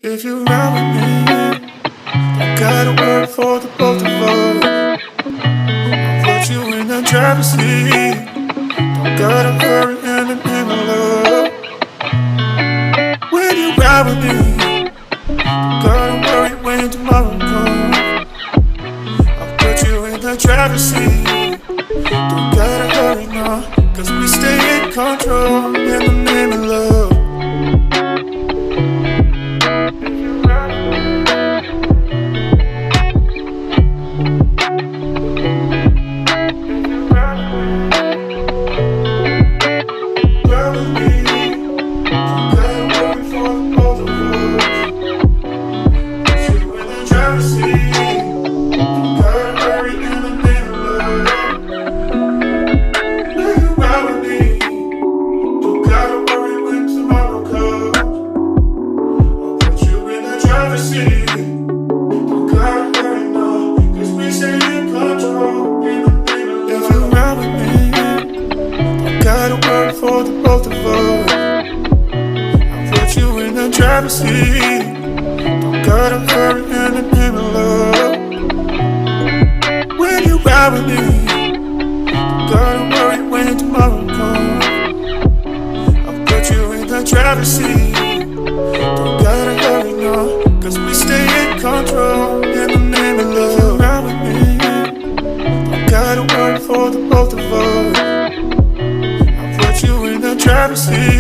If you ride with me, don't gotta work for the both of us. I'll put you in the driver's seat. Don't gotta hurry in the name of love. When you ride with me, don't gotta worry when tomorrow comes. I'll put you in the driver's seat. Don't gotta hurry now, 'cause we stay in control in the name of love. For the both of us, I'll put you in the driver's seat. Don't gotta hurry in the name of love. When you ride with me, don't gotta worry when tomorrow comes. I'll put you in the driver's seat. Don't gotta hurry now, 'cause we stay in control in the name of love. If you ride with me, don't gotta worry for the both of us. You in the driver's seat.